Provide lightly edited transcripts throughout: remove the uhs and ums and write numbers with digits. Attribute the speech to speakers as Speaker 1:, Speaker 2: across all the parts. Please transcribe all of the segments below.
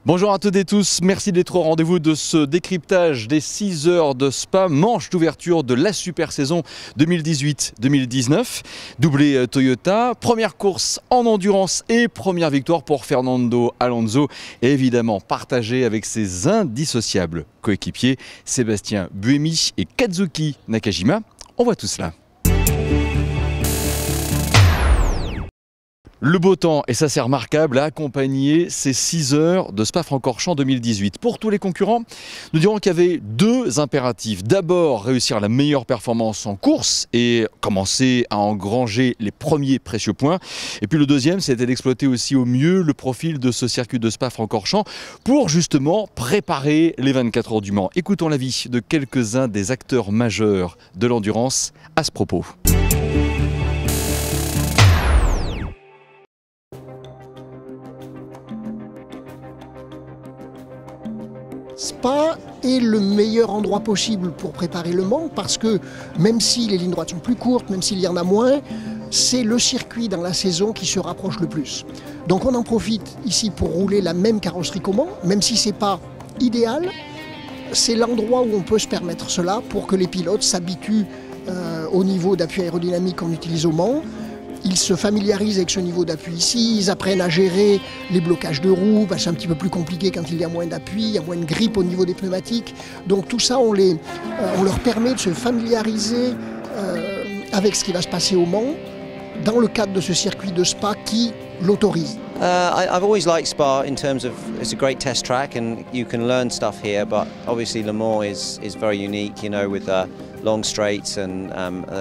Speaker 1: Bonjour à toutes et tous, merci d'être au rendez-vous de ce décryptage des 6 heures de Spa, manche d'ouverture de la super saison 2018-2019. Doublé Toyota, première course en endurance et première victoire pour Fernando Alonso, et évidemment partagée avec ses indissociables coéquipiers Sébastien Buemi et Kazuki Nakajima. On voit tout cela. Le beau temps, et ça c'est remarquable, a accompagné ces 6 heures de Spa-Francorchamps 2018. Pour tous les concurrents, nous dirons qu'il y avait 2 impératifs. D'abord, réussir la meilleure performance en course et commencer à engranger les premiers précieux points. Et puis le deuxième, c'était d'exploiter aussi au mieux le profil de ce circuit de Spa-Francorchamps pour justement préparer les 24 heures du Mans. Écoutons l'avis de quelques-uns des acteurs majeurs de l'endurance à ce propos.
Speaker 2: Spa est le meilleur endroit possible pour préparer le Mans parce que même si les lignes droites sont plus courtes, même s'il y en a moins, c'est le circuit dans la saison qui se rapproche le plus. Donc on en profite ici pour rouler la même carrosserie qu'au Mans, même si ce n'est pas idéal, c'est l'endroit où on peut se permettre cela pour que les pilotes s'habituent au niveau d'appui aérodynamique qu'on utilise au Mans. Ils se familiarisent avec ce niveau d'appui ici, ils apprennent à gérer les blocages de roues, c'est un petit peu plus compliqué quand il y a moins d'appui, il y a moins de grippe au niveau des pneumatiques. Donc tout ça, on leur permet de se familiariser avec ce qui va se passer au Mans dans le cadre de ce circuit de Spa qui l'autorise.
Speaker 3: I've always liked Spa in terms of it's a great test track and you can learn stuff here, but obviously Le Mans is very unique, you know, with long straights and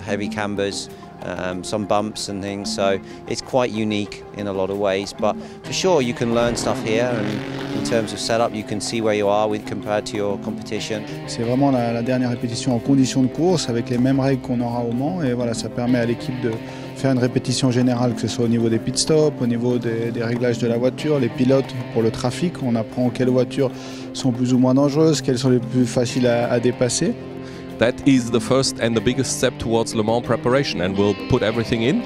Speaker 3: heavy cambers. Some bumps and things, so it's quite unique in a lot of ways, but for sure you can learn stuff here, and in terms of setup you can see where you are compared to your competition.
Speaker 4: C'est vraiment la dernière répétition en conditions de course avec les mêmes règles qu'on aura au Mans, et voilà, ça permet à l'équipe de faire une répétition générale, que ce soit au niveau des pit stops, au niveau des réglages de la voiture, les pilotes pour le trafic, on apprend quelles voitures sont plus ou moins dangereuses, quelles sont les plus faciles à dépasser.
Speaker 5: That is the first and the biggest step towards Le Mans preparation, and we'll put everything in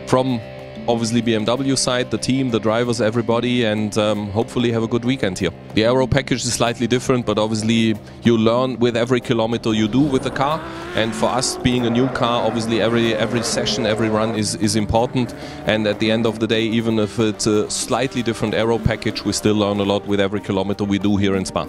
Speaker 5: from obviously BMW side, the team, the drivers, everybody, and hopefully have a good weekend here. The aero package is slightly different, but obviously you learn with every kilometer you do with the car, and for us being a new car, obviously every session, every run is important, and at the end of the day, even if it's a slightly different aero package, we still learn a lot with every kilometer we do here in Spa.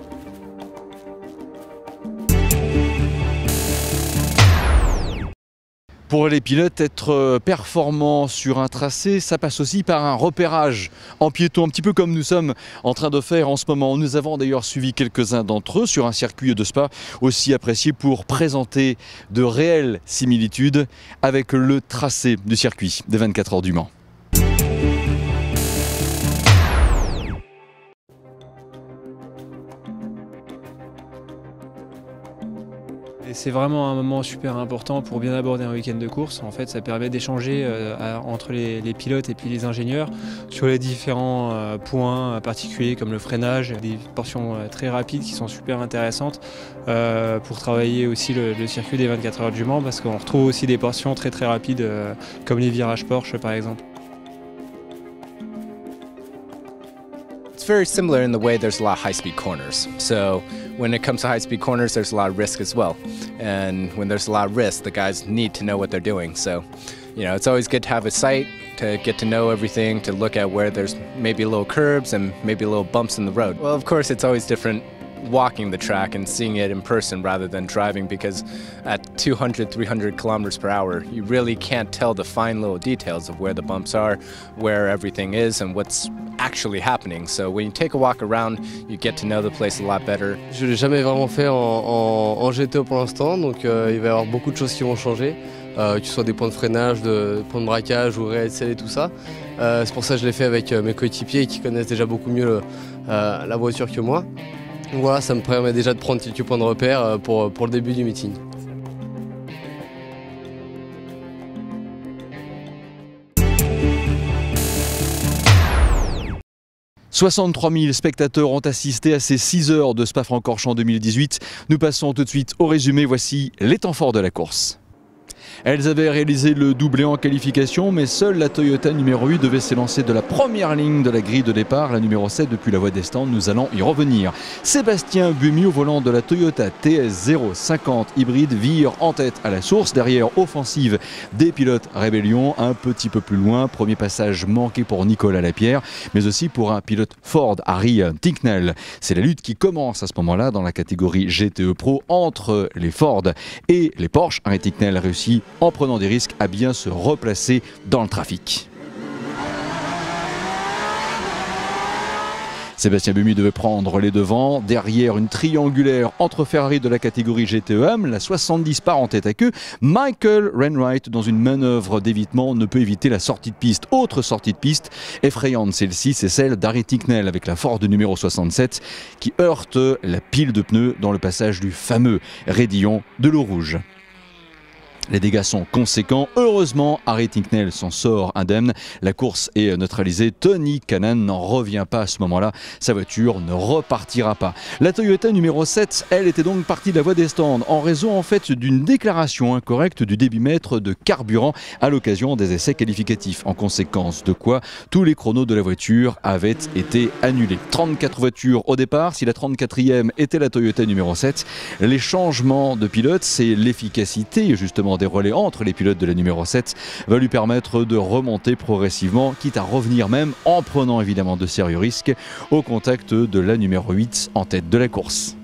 Speaker 1: Pour les pilotes, être performant sur un tracé, ça passe aussi par un repérage en piéton, un petit peu comme nous sommes en train de faire en ce moment. Nous avons d'ailleurs suivi quelques-uns d'entre eux sur un circuit de Spa, aussi apprécié pour présenter de réelles similitudes avec le tracé du circuit des 24 heures du Mans.
Speaker 6: C'est vraiment un moment super important pour bien aborder un week-end de course. En fait, ça permet d'échanger entre les pilotes et puis les ingénieurs sur les différents points particuliers comme le freinage, des portions très rapides qui sont super intéressantes pour travailler aussi le circuit des 24 heures du Mans, parce qu'on retrouve aussi des portions très rapides comme les virages Porsche par exemple.
Speaker 7: It's very similar in the way there's a lot of high-speed corners. So when it comes to high-speed corners, there's a lot of risk as well. And when there's a lot of risk, the guys need to know what they're doing. So, you know, it's always good to have a sight, to get to know everything, to look at where there's maybe little curbs and maybe little bumps in the road. Well, of course, it's always different walking the track and seeing it in person rather than driving, because at 200-300 kilometers per hour you really can't tell the fine little details of where the bumps are, where everything is and what's actually happening. So when you take a walk around, you get to know the place a lot better.
Speaker 8: Je l'ai jamais vraiment fait en GTO pour l'instant, donc il va y avoir beaucoup de choses qui vont changer, que ce soit des points de freinage, des points de braquage ou réaccélérer et tout ça. C'est pour ça que je l'ai fait avec mes coéquipiers qui connaissent déjà beaucoup mieux la voiture que moi. Donc voilà, ça me permet déjà de prendre quelques points de repère pour le début du meeting.
Speaker 1: 63 000 spectateurs ont assisté à ces 6 heures de Spa-Francorchamps 2018. Nous passons tout de suite au résumé. Voici les temps forts de la course. Elles avaient réalisé le doublé en qualification, mais seule la Toyota numéro 8 devait s'élancer de la première ligne de la grille de départ, la numéro 7 depuis la voie des stands. Nous allons y revenir. Sébastien Buemi au volant de la Toyota TS050 hybride vire en tête à la source. Derrière, offensive des pilotes Rébellion. Un petit peu plus loin, premier passage manqué pour Nicolas Lapierre, mais aussi pour un pilote Ford, Harry Tincknell. C'est la lutte qui commence à ce moment-là dans la catégorie GTE Pro entre les Ford et les Porsche. Harry Tincknell réussit en prenant des risques à bien se replacer dans le trafic. Sébastien Buemi devait prendre les devants. Derrière, une triangulaire entre Ferrari de la catégorie GTEM. La 70 part en tête à queue. Michael Wainwright, dans une manœuvre d'évitement, ne peut éviter la sortie de piste. Autre sortie de piste effrayante, celle-ci, c'est celle d'Harry Tincknell avec la Ford numéro 67 qui heurte la pile de pneus dans le passage du fameux raidillon de l'eau rouge. Les dégâts sont conséquents. Heureusement, Harry Tincknell s'en sort indemne. La course est neutralisée. Tony Kanaan n'en revient pas à ce moment-là. Sa voiture ne repartira pas. La Toyota numéro 7, elle, était donc partie de la voie des stands en raison en fait d'une déclaration incorrecte du débitmètre de carburant à l'occasion des essais qualificatifs. En conséquence de quoi, tous les chronos de la voiture avaient été annulés. 34 voitures au départ. Si la 34e était la Toyota numéro 7, les changements de pilote, c'est l'efficacité justement des relais entre les pilotes de la numéro 7 va lui permettre de remonter progressivement, quitte à revenir même en prenant évidemment de sérieux risques au contact de la numéro 8 en tête de la course.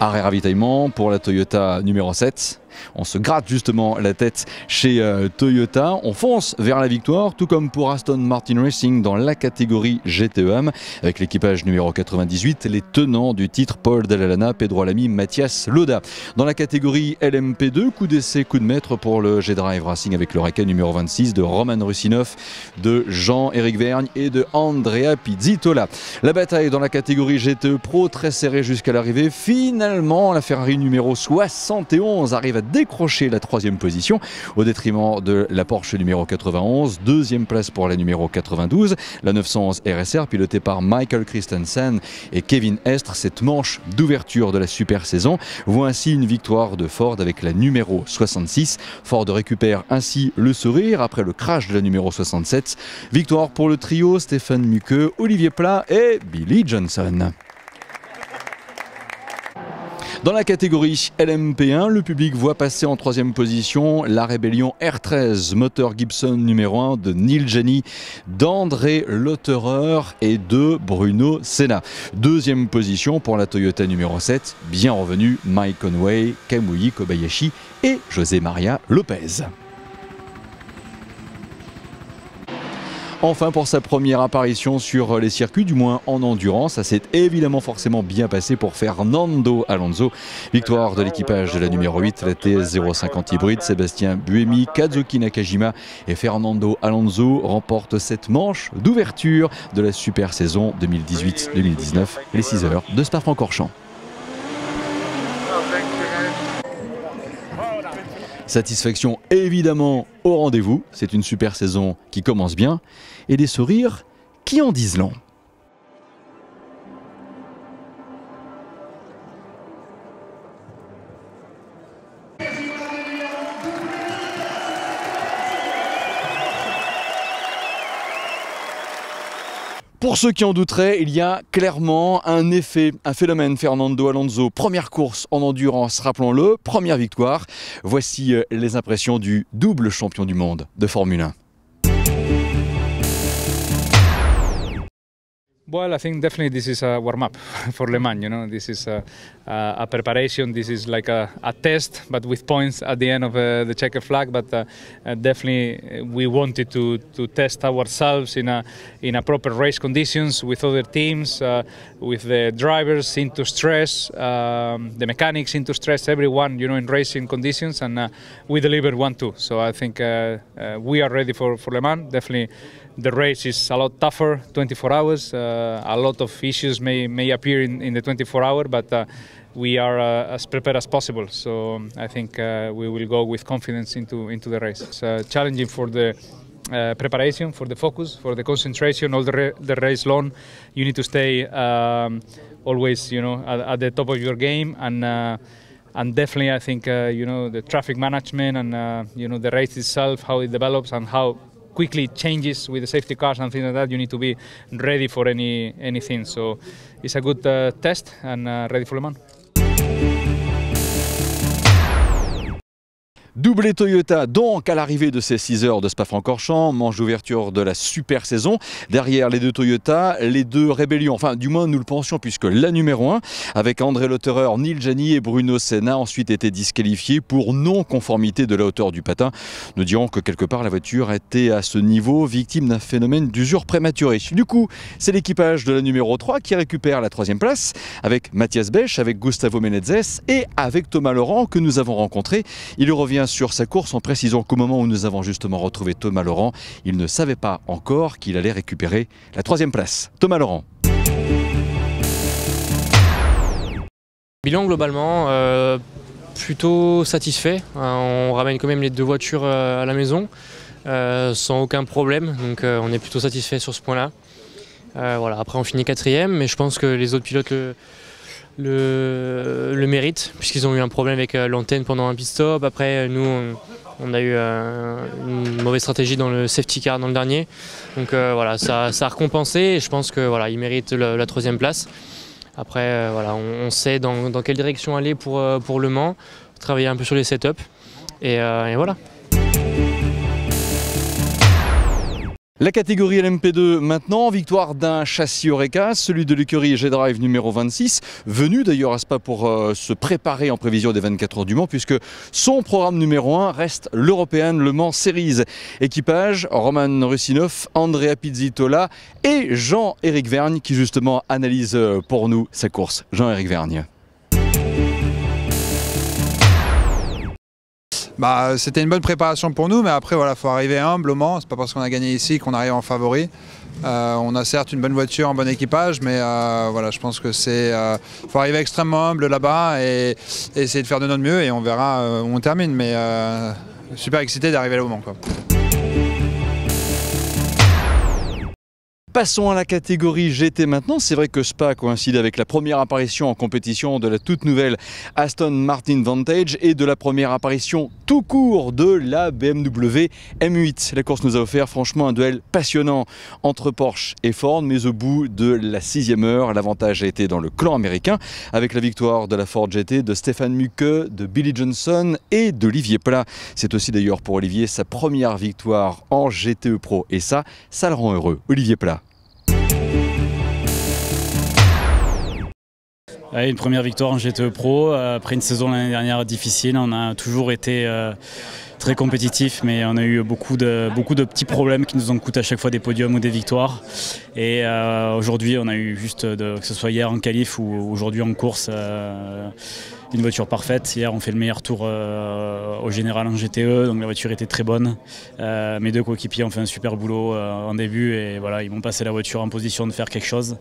Speaker 1: Arrêt ravitaillement pour la Toyota numéro 7. On se gratte justement la tête chez Toyota. On fonce vers la victoire, tout comme pour Aston Martin Racing dans la catégorie GTEM. Avec l'équipage numéro 98, les tenants du titre Paul Dalla, Pedro Lamy, Mathias Lauda. Dans la catégorie LMP2, coup d'essai, coup de maître pour le G-Drive Racing avec le Raikkonen numéro 26 de Roman Rusinov, de Jean-Éric Vergne et de Andrea Pizzitola. La bataille dans la catégorie GTE Pro, très serrée jusqu'à l'arrivée. Finalement, la Ferrari numéro 71 arrive à décrocher la 3e position au détriment de la Porsche numéro 91. 2e place pour la numéro 92, la 911 RSR pilotée par Michael Christensen et Kevin Estre. Cette manche d'ouverture de la super saison voit ainsi une victoire de Ford avec la numéro 66. Ford récupère ainsi le sourire après le crash de la numéro 67. Victoire pour le trio Stéphane Muqueux, Olivier Plat et Billy Johnson. Dans la catégorie LMP1, le public voit passer en 3e position la Rébellion R13 moteur Gibson numéro 1 de Neil Jani, d'André Lotterer et de Bruno Senna. 2e position pour la Toyota numéro 7, bien revenu Mike Conway, Kamui Kobayashi et José Maria Lopez. Enfin, pour sa première apparition sur les circuits, du moins en endurance, ça s'est évidemment forcément bien passé pour Fernando Alonso. Victoire de l'équipage de la numéro 8, la TS050 hybride. Sébastien Buemi, Kazuki Nakajima et Fernando Alonso remportent cette manche d'ouverture de la super saison 2018-2019, les 6 heures de Spa-Francorchamps. Satisfaction évidemment au rendez-vous, c'est une super saison qui commence bien et des sourires qui en disent long. Pour ceux qui en douteraient, il y a clairement un effet, un phénomène Fernando Alonso. Première course en endurance, rappelons-le, première victoire. Voici les impressions du double champion du monde de Formule 1.
Speaker 9: Well, I think definitely this is a warm-up for Le Mans, you know. This is a preparation, this is like a test, but with points at the end of the checkered flag. But definitely we wanted to test ourselves in a proper race conditions with other teams, with the drivers into stress, the mechanics into stress, everyone, you know, in racing conditions, and we delivered 1-2. So I think we are ready for Le Mans, definitely. The race is a lot tougher, 24 hours. A lot of issues may appear in the 24-hour, but we are as prepared as possible. So I think we will go with confidence into the race. It's challenging for the preparation, for the focus, for the concentration, all the race long. You need to stay always, at the top of your game, and definitely I think the traffic management and the race itself, how it develops and how quickly it changes with the safety cars and things like that. You need to be ready for anything. So it's a good test and ready for Le Mans.
Speaker 1: Doublé Toyota donc à l'arrivée de ces 6 heures de Spa-Francorchamps, manche d'ouverture de la super saison. Derrière les deux Toyota, les deux rébellions, enfin du moins nous le pensions puisque la numéro 1 avec André Lotterer, Nils Jani et Bruno Senna ensuite été disqualifiés pour non-conformité de la hauteur du patin. Nous dirons que quelque part la voiture était à ce niveau victime d'un phénomène d'usure prématurée. Du coup, c'est l'équipage de la numéro 3 qui récupère la 3e place avec Mathias Bech, avec Gustavo Menezes et avec Thomas Laurent que nous avons rencontré. Il revient sur sa course en précisant qu'au moment où nous avons justement retrouvé Thomas Laurent, il ne savait pas encore qu'il allait récupérer la 3e place. Thomas Laurent.
Speaker 10: Bilan globalement plutôt satisfait. On ramène quand même les 2 voitures à la maison sans aucun problème, donc on est plutôt satisfait sur ce point-là. Voilà. Après on finit 4e, mais je pense que les autres pilotes le mérite puisqu'ils ont eu un problème avec l'antenne pendant un pit stop. Après nous on a eu une mauvaise stratégie dans le safety car dans le dernier, donc voilà, ça a récompensé et je pense que voilà, ils méritent la 3e place. Après voilà, on sait dans quelle direction aller pour Le Mans, travailler un peu sur les setups et voilà.
Speaker 1: La catégorie LMP2 maintenant, victoire d'un châssis Oreca, celui de l'écurie G-Drive numéro 26, venu d'ailleurs à Spa pour se préparer en prévision des 24 heures du Mans puisque son programme numéro 1 reste l'European Le Mans Series. Équipage, Roman Rusinov, Andrea Pizzitola et Jean-Éric Vergne qui justement analyse pour nous sa course. Jean-Éric Vergne.
Speaker 11: C'était une bonne préparation pour nous, mais après il faut arriver humblement. C'est pas parce qu'on a gagné ici qu'on arrive en favori. On a certes une bonne voiture, un bon équipage, mais voilà, je pense que faut arriver extrêmement humble là-bas et essayer de faire de notre mieux et on verra où on termine. Mais super excité d'arriver là au Mans, quoi.
Speaker 1: Passons à la catégorie GT maintenant. C'est vrai que Spa coïncide avec la première apparition en compétition de la toute nouvelle Aston Martin Vantage et de la première apparition tout court de la BMW M8. La course nous a offert franchement un duel passionnant entre Porsche et Ford, mais au bout de la 6e heure, l'avantage a été dans le clan américain avec la victoire de la Ford GT de Stéphane Mucke, de Billy Johnson et d'Olivier Pla. C'est aussi d'ailleurs pour Olivier sa première victoire en GTE Pro et ça le rend heureux. Olivier Pla.
Speaker 12: Une première victoire en GTE Pro, après une saison l'année dernière difficile. On a toujours été très compétitif, mais on a eu beaucoup de petits problèmes qui nous ont coûté à chaque fois des podiums ou des victoires. Et aujourd'hui, on a eu juste, que ce soit hier en qualif ou aujourd'hui en course, une voiture parfaite. Hier, on fait le meilleur tour au général en GTE, donc la voiture était très bonne. Mes 2 coéquipiers ont fait un super boulot en début et voilà, ils m'ont passé la voiture en position de faire quelque chose.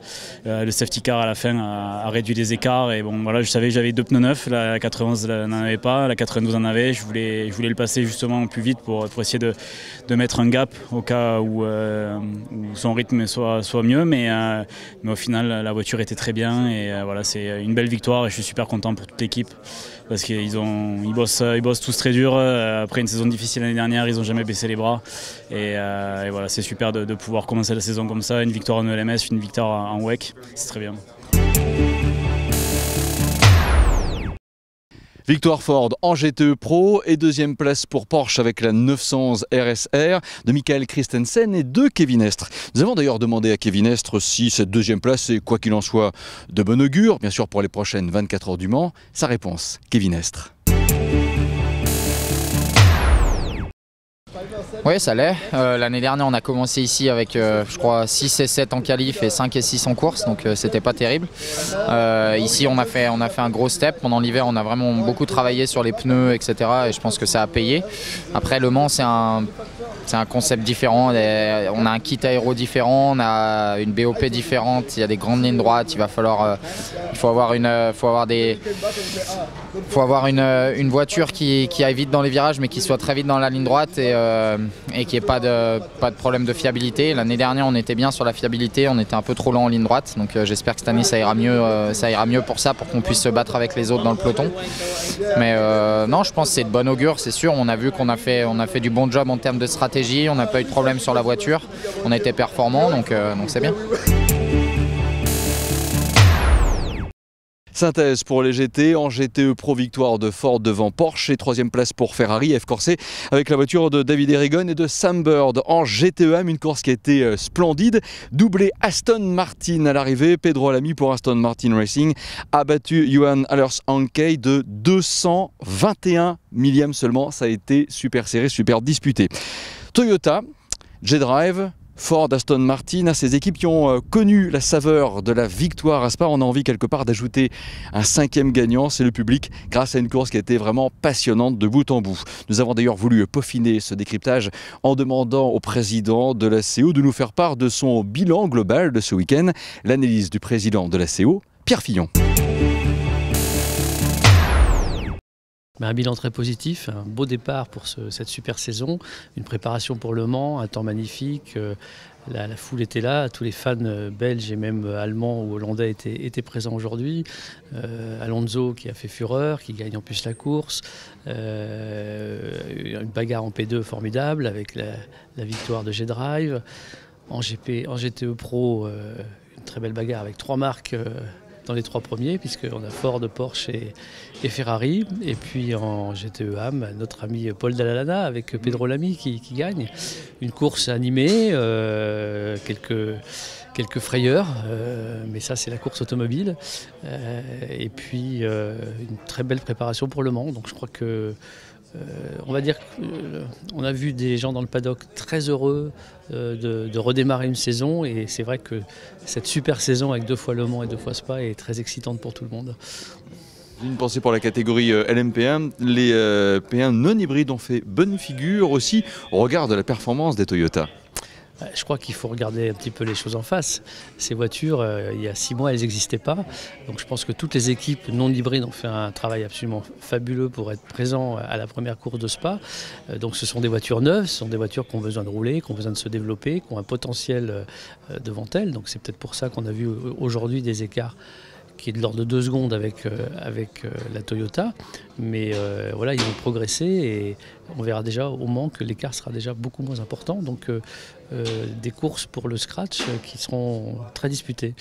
Speaker 12: Le safety car à la fin a réduit les écarts et bon voilà, je savais que j'avais 2 pneus neufs, la 91 n'en avait pas, la 92 en avait. Je voulais le passer justement plus vite pour essayer de mettre un gap au cas où son rythme soit mieux, mais au final la voiture était très bien et voilà, c'est une belle victoire et je suis super content pour toute l'équipe parce qu'ils bossent tous très dur. Après une saison difficile l'année dernière, ils n'ont jamais baissé les bras et voilà, c'est super de pouvoir commencer la saison comme ça, une victoire en ELMS, une victoire en WEC, c'est très bien.
Speaker 1: Victoire Ford en GTE Pro et 2e place pour Porsche avec la 911 RSR de Michael Christensen et de Kevin Estre. Nous avons d'ailleurs demandé à Kevin Estre si cette 2e place est, quoi qu'il en soit, de bon augure, bien sûr pour les prochaines 24 heures du Mans. Sa réponse, Kevin Estre.
Speaker 13: Oui, ça l'est. L'année dernière, on a commencé ici avec, je crois, 6 et 7 en qualif et 5 et 6 en course, donc c'était pas terrible. Ici, on a fait un gros step. Pendant l'hiver, on a vraiment beaucoup travaillé sur les pneus, etc. Et je pense que ça a payé. Après, Le Mans, c'est c'est un concept différent. On a un kit aéro différent, on a une BOP différente, il y a des grandes lignes droites, il faut avoir une voiture qui aille vite dans les virages mais qui soit très vite dans la ligne droite et qui n'ait pas de problème de fiabilité. L'année dernière on était bien sur la fiabilité, on était un peu trop lent en ligne droite, donc j'espère que cette année ça ira mieux pour ça, pour qu'on puisse se battre avec les autres dans le peloton. Mais non, je pense que c'est de bon augure, c'est sûr. On a vu qu'on a fait du bon job en termes de stratégie, on n'a pas eu de problème sur la voiture, on a été performant, donc c'est bien.
Speaker 1: Synthèse pour les GT, en GTE Pro, victoire de Ford devant Porsche et 3e place pour Ferrari, F Corse avec la voiture de David Erigon et de Sam Bird. En GTE-AM, une course qui a été splendide, doublé Aston Martin à l'arrivée. Pedro Lamy pour Aston Martin Racing a battu Johan Allers-Hankey de 221 millièmes seulement. Ça a été super serré, super disputé. Toyota, J-Drive, Ford, Aston Martin, à ces équipes qui ont connu la saveur de la victoire à Spa. On a envie quelque part d'ajouter un 5e gagnant, c'est le public, grâce à une course qui a été vraiment passionnante de bout en bout. Nous avons d'ailleurs voulu peaufiner ce décryptage en demandant au président de la CO de nous faire part de son bilan global de ce week-end. L'analyse du président de la CO, Pierre Fillon.
Speaker 14: Un bilan très positif, un beau départ pour cette super saison, une préparation pour Le Mans, un temps magnifique, la foule était là, tous les fans belges et même allemands ou hollandais étaient présents aujourd'hui. Alonso qui a fait fureur, qui gagne en plus la course, une bagarre en P2 formidable avec la victoire de J-Drive. En GTE Pro, une très belle bagarre avec 3 marques dans les 3 premiers, puisqu'on a Ford, Porsche et Ferrari. Et puis en GTE-AM, notre ami Paul Dalla avec Pedro Lamy qui gagne. Une course animée, quelques frayeurs, mais ça c'est la course automobile. Et puis une très belle préparation pour Le Mans. Donc je crois que on va dire qu'on a vu des gens dans le paddock très heureux de redémarrer une saison, et c'est vrai que cette super saison avec 2 fois Le Mans et 2 fois Spa est très excitante pour tout le monde.
Speaker 1: Une pensée pour la catégorie LMP1. Les P1 non hybrides ont fait bonne figure aussi au regard de la performance des Toyota.
Speaker 14: Je crois qu'il faut regarder un petit peu les choses en face. Ces voitures, il y a 6 mois, elles n'existaient pas. Donc je pense que toutes les équipes non hybrides ont fait un travail absolument fabuleux pour être présents à la première course de Spa. Donc ce sont des voitures neuves, ce sont des voitures qui ont besoin de rouler, qui ont besoin de se développer, qui ont un potentiel devant elles. Donc c'est peut-être pour ça qu'on a vu aujourd'hui des écarts qui est de l'ordre de 2 secondes avec la Toyota. Mais voilà, ils vont progresser et on verra déjà au Mans que l'écart sera déjà beaucoup moins important. Donc des courses pour le scratch qui seront très disputées.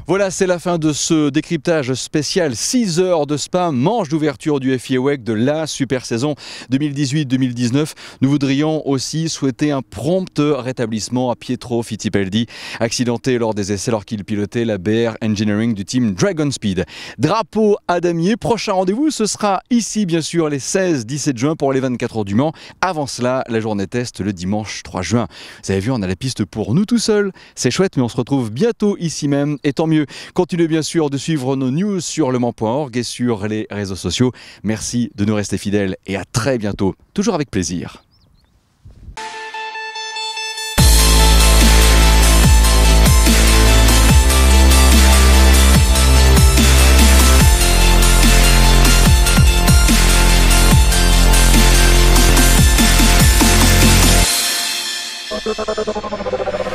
Speaker 1: Voilà, c'est la fin de ce décryptage spécial 6 heures de Spa, manche d'ouverture du FIA WEC de la super saison 2018-2019. Nous voudrions aussi souhaiter un prompt rétablissement à Pietro Fittipaldi, accidenté lors des essais alors qu'il pilotait la BR Engineering du team Dragon Speed. Drapeau à damier, prochain rendez-vous, ce sera ici bien sûr les 16-17 juin pour les 24 heures du Mans. Avant cela, la journée test le dimanche 3 juin. Vous avez vu, on a la piste pour nous tout seuls. C'est chouette, mais on se retrouve bientôt ici même, et tant mieux. Continuez bien sûr de suivre nos news sur lemans.org et sur les réseaux sociaux. Merci de nous rester fidèles et à très bientôt, toujours avec plaisir.
Speaker 15: Thank you.